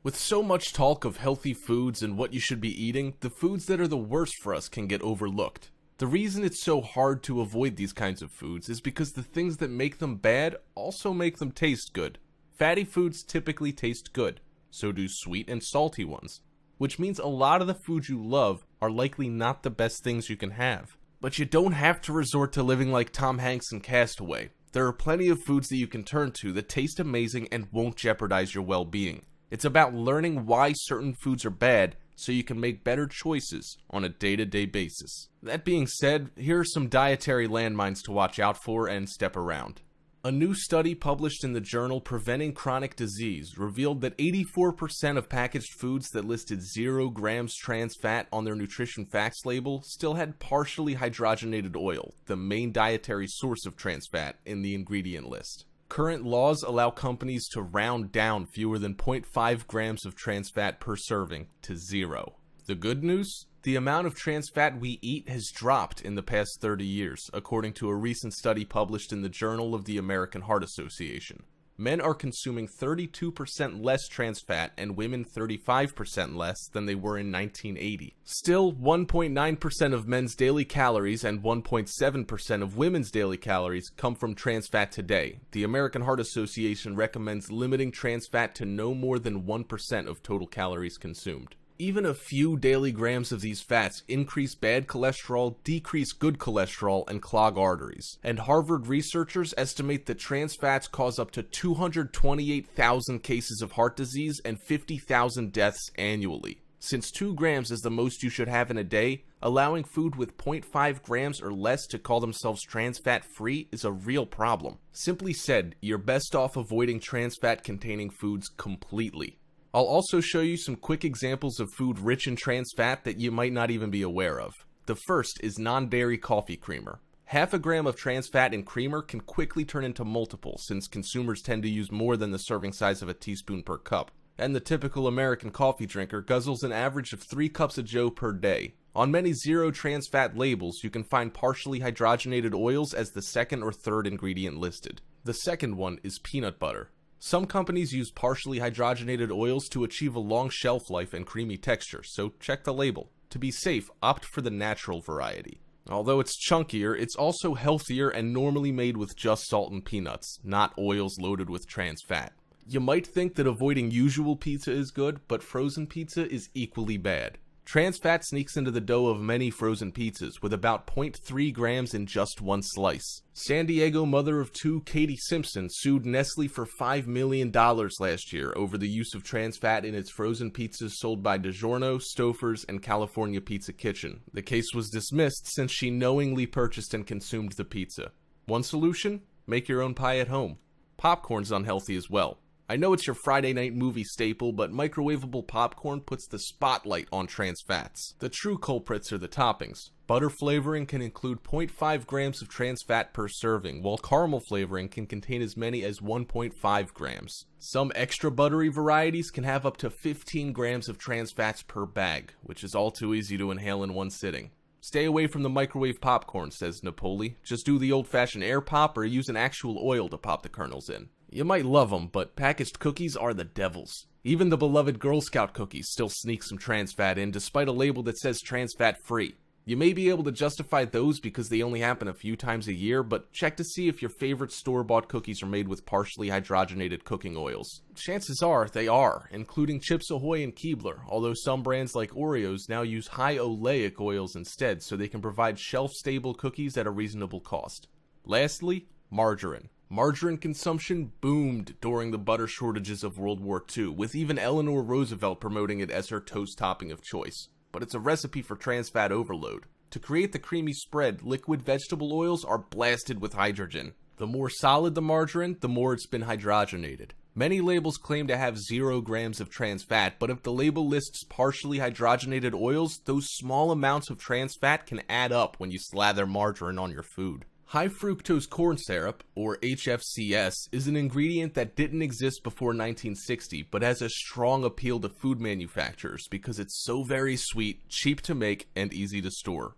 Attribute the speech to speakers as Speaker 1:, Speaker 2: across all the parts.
Speaker 1: With so much talk of healthy foods and what you should be eating, the foods that are the worst for us can get overlooked. The reason it's so hard to avoid these kinds of foods is because the things that make them bad also make them taste good. Fatty foods typically taste good, so do sweet and salty ones, which means a lot of the foods you love are likely not the best things you can have. But you don't have to resort to living like Tom Hanks in Castaway. There are plenty of foods that you can turn to that taste amazing and won't jeopardize your well-being. It's about learning why certain foods are bad so you can make better choices on a day-to-day basis. That being said, here are some dietary landmines to watch out for and step around. A new study published in the journal Preventing Chronic Disease revealed that 84% of packaged foods that listed 0 grams trans fat on their nutrition facts label still had partially hydrogenated oil, the main dietary source of trans fat, in the ingredient list. Current laws allow companies to round down fewer than 0.5 grams of trans fat per serving to 0. The good news? The amount of trans fat we eat has dropped in the past 30 years, according to a recent study published in the Journal of the American Heart Association. Men are consuming 32% less trans fat and women 35% less than they were in 1980. Still, 1.9% of men's daily calories and 1.7% of women's daily calories come from trans fat today. The American Heart Association recommends limiting trans fat to no more than 1% of total calories consumed. Even a few daily grams of these fats increase bad cholesterol, decrease good cholesterol, and clog arteries. And Harvard researchers estimate that trans fats cause up to 228,000 cases of heart disease and 50,000 deaths annually. Since 2 grams is the most you should have in a day, allowing food with 0.5 grams or less to call themselves trans fat free is a real problem. Simply said, you're best off avoiding trans fat containing foods completely. I'll also show you some quick examples of food rich in trans fat that you might not even be aware of. The first is non-dairy coffee creamer. Half a gram of trans fat in creamer can quickly turn into multiple, since consumers tend to use more than the serving size of a teaspoon per cup. And the typical American coffee drinker guzzles an average of 3 cups of joe per day. On many zero trans fat labels, you can find partially hydrogenated oils as the second or third ingredient listed. The second one is peanut butter. Some companies use partially hydrogenated oils to achieve a long shelf life and creamy texture, so check the label. To be safe, opt for the natural variety. Although it's chunkier, it's also healthier and normally made with just salt and peanuts, not oils loaded with trans fat. You might think that avoiding usual pizza is good, but frozen pizza is equally bad. Trans fat sneaks into the dough of many frozen pizzas, with about 0.3 grams in just one slice. San Diego mother of 2 Katie Simpson sued Nestle for $5 million last year over the use of trans fat in its frozen pizzas sold by DiGiorno, Stouffer's, and California Pizza Kitchen. The case was dismissed since she knowingly purchased and consumed the pizza. One solution? Make your own pie at home. Popcorn's unhealthy as well. I know it's your Friday night movie staple, but microwavable popcorn puts the spotlight on trans fats. The true culprits are the toppings. Butter flavoring can include 0.5 grams of trans fat per serving, while caramel flavoring can contain as many as 1.5 grams. Some extra buttery varieties can have up to 15 grams of trans fats per bag, which is all too easy to inhale in one sitting. Stay away from the microwave popcorn, says Napoli. Just do the old-fashioned air pop or use an actual oil to pop the kernels in. You might love them, but packaged cookies are the devils. Even the beloved Girl Scout cookies still sneak some trans fat in, despite a label that says trans fat free. You may be able to justify those because they only happen a few times a year, but check to see if your favorite store-bought cookies are made with partially hydrogenated cooking oils. Chances are they are, including Chips Ahoy and Keebler, although some brands like Oreos now use high oleic oils instead so they can provide shelf-stable cookies at a reasonable cost. Lastly, margarine. Margarine consumption boomed during the butter shortages of World War II, with even Eleanor Roosevelt promoting it as her toast topping of choice. But it's a recipe for trans fat overload. To create the creamy spread, liquid vegetable oils are blasted with hydrogen. The more solid the margarine, the more it's been hydrogenated. Many labels claim to have 0 grams of trans fat, but if the label lists partially hydrogenated oils, those small amounts of trans fat can add up when you slather margarine on your food. High fructose corn syrup, or HFCS, is an ingredient that didn't exist before 1960, but has a strong appeal to food manufacturers because it's so very sweet, cheap to make, and easy to store.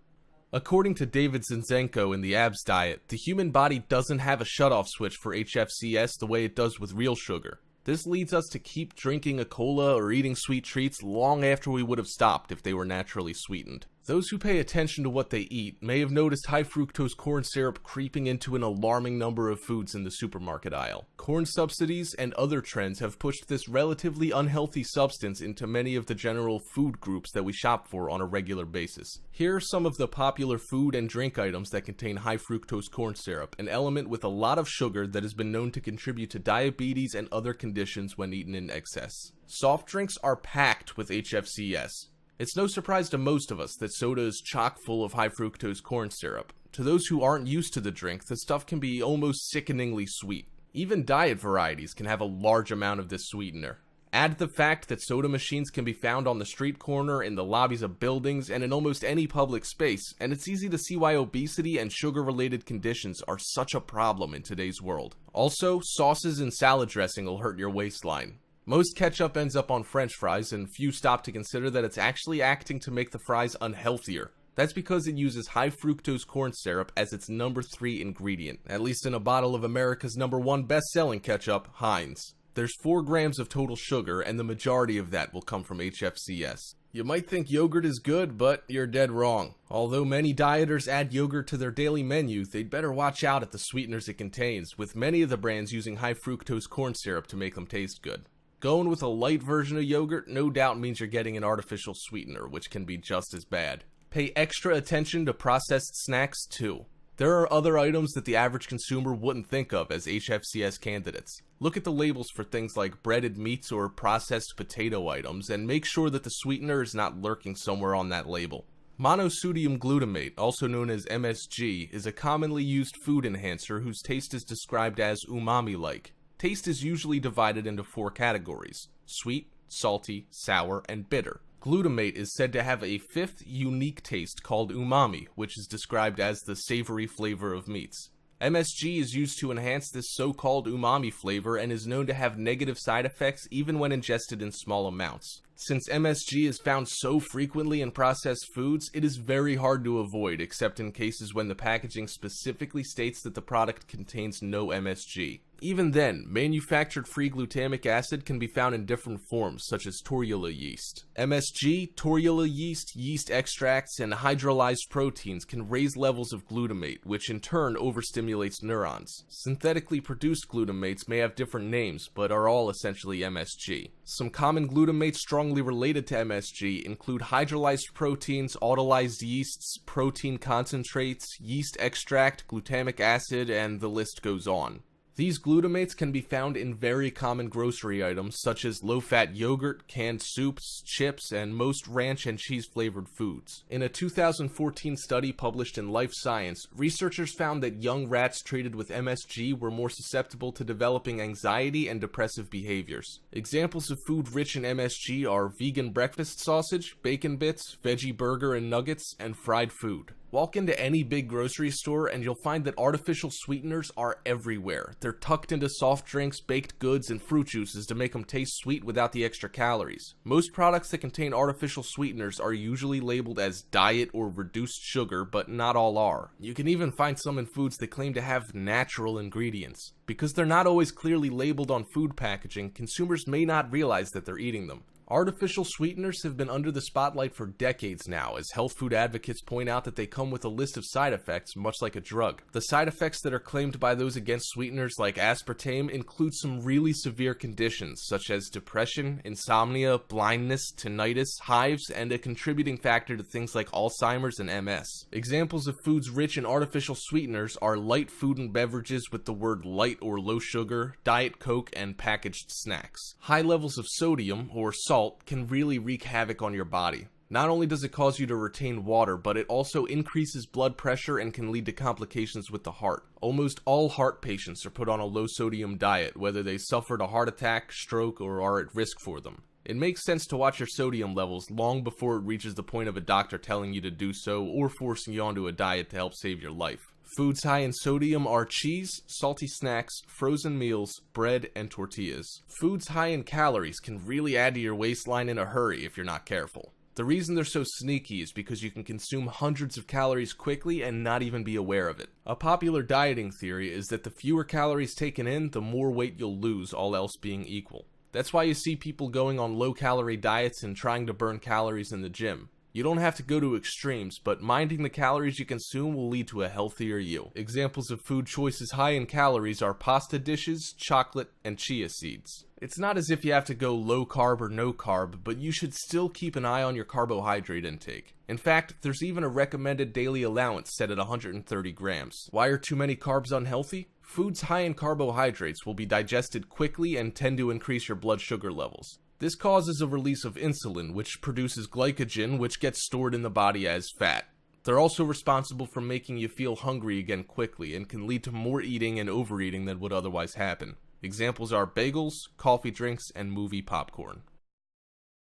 Speaker 1: According to David Zinczenko in the Abs Diet, the human body doesn't have a shutoff switch for HFCS the way it does with real sugar. This leads us to keep drinking a cola or eating sweet treats long after we would have stopped if they were naturally sweetened. Those who pay attention to what they eat may have noticed high fructose corn syrup creeping into an alarming number of foods in the supermarket aisle. Corn subsidies and other trends have pushed this relatively unhealthy substance into many of the general food groups that we shop for on a regular basis. Here are some of the popular food and drink items that contain high fructose corn syrup, an element with a lot of sugar that has been known to contribute to diabetes and other conditions when eaten in excess. Soft drinks are packed with HFCS. It's no surprise to most of us that soda is chock full of high fructose corn syrup. To those who aren't used to the drink, the stuff can be almost sickeningly sweet. Even diet varieties can have a large amount of this sweetener. Add the fact that soda machines can be found on the street corner, in the lobbies of buildings, and in almost any public space, and it's easy to see why obesity and sugar-related conditions are such a problem in today's world. Also, sauces and salad dressing will hurt your waistline. Most ketchup ends up on French fries, and few stop to consider that it's actually acting to make the fries unhealthier. That's because it uses high fructose corn syrup as its number 3 ingredient, at least in a bottle of America's number 1 best-selling ketchup, Heinz. There's 4 grams of total sugar, and the majority of that will come from HFCS. You might think yogurt is good, but you're dead wrong. Although many dieters add yogurt to their daily menu, they'd better watch out at the sweeteners it contains, with many of the brands using high fructose corn syrup to make them taste good. Going with a light version of yogurt no doubt means you're getting an artificial sweetener, which can be just as bad. Pay extra attention to processed snacks too. There are other items that the average consumer wouldn't think of as HFCS candidates. Look at the labels for things like breaded meats or processed potato items and make sure that the sweetener is not lurking somewhere on that label. Monosodium glutamate, also known as MSG, is a commonly used food enhancer whose taste is described as umami-like. Taste is usually divided into 4 categories: sweet, salty, sour, and bitter. Glutamate is said to have a 5th unique taste called umami, which is described as the savory flavor of meats. MSG is used to enhance this so-called umami flavor and is known to have negative side effects even when ingested in small amounts. Since MSG is found so frequently in processed foods, it is very hard to avoid, except in cases when the packaging specifically states that the product contains no MSG. Even then, manufactured free glutamic acid can be found in different forms, such as torula yeast. MSG, torula yeast, yeast extracts, and hydrolyzed proteins can raise levels of glutamate, which in turn overstimulates neurons. Synthetically produced glutamates may have different names, but are all essentially MSG. Some common glutamates strongly related to MSG include hydrolyzed proteins, autolyzed yeasts, protein concentrates, yeast extract, glutamic acid, and the list goes on. These glutamates can be found in very common grocery items such as low-fat yogurt, canned soups, chips, and most ranch and cheese-flavored foods. In a 2014 study published in Life Science, researchers found that young rats treated with MSG were more susceptible to developing anxiety and depressive behaviors. Examples of food rich in MSG are vegan breakfast sausage, bacon bits, veggie burger and nuggets, and fried food. Walk into any big grocery store and you'll find that artificial sweeteners are everywhere. They're tucked into soft drinks, baked goods, and fruit juices to make them taste sweet without the extra calories. Most products that contain artificial sweeteners are usually labeled as diet or reduced sugar, but not all are. You can even find some in foods that claim to have natural ingredients. Because they're not always clearly labeled on food packaging, consumers may not realize that they're eating them. Artificial sweeteners have been under the spotlight for decades now, as health food advocates point out that they come with a list of side effects, much like a drug. The side effects that are claimed by those against sweeteners like aspartame include some really severe conditions, such as depression, insomnia, blindness, tinnitus, hives, and a contributing factor to things like Alzheimer's and MS. Examples of foods rich in artificial sweeteners are light food and beverages with the word light or low sugar, Diet Coke, and packaged snacks. High levels of sodium, or salt, can really wreak havoc on your body. Not only does it cause you to retain water, but it also increases blood pressure and can lead to complications with the heart. Almost all heart patients are put on a low-sodium diet, whether they suffered a heart attack, stroke, or are at risk for them. It makes sense to watch your sodium levels long before it reaches the point of a doctor telling you to do so or forcing you onto a diet to help save your life. Foods high in sodium are cheese, salty snacks, frozen meals, bread, and tortillas. Foods high in calories can really add to your waistline in a hurry if you're not careful. The reason they're so sneaky is because you can consume hundreds of calories quickly and not even be aware of it. A popular dieting theory is that the fewer calories taken in, the more weight you'll lose, all else being equal. That's why you see people going on low-calorie diets and trying to burn calories in the gym. You don't have to go to extremes, but minding the calories you consume will lead to a healthier you. Examples of food choices high in calories are pasta dishes, chocolate, and chia seeds. It's not as if you have to go low carb or no carb, but you should still keep an eye on your carbohydrate intake. In fact, there's even a recommended daily allowance set at 130 grams. Why are too many carbs unhealthy? Foods high in carbohydrates will be digested quickly and tend to increase your blood sugar levels. This causes a release of insulin, which produces glycogen, which gets stored in the body as fat. They're also responsible for making you feel hungry again quickly and can lead to more eating and overeating than would otherwise happen. Examples are bagels, coffee drinks, and movie popcorn.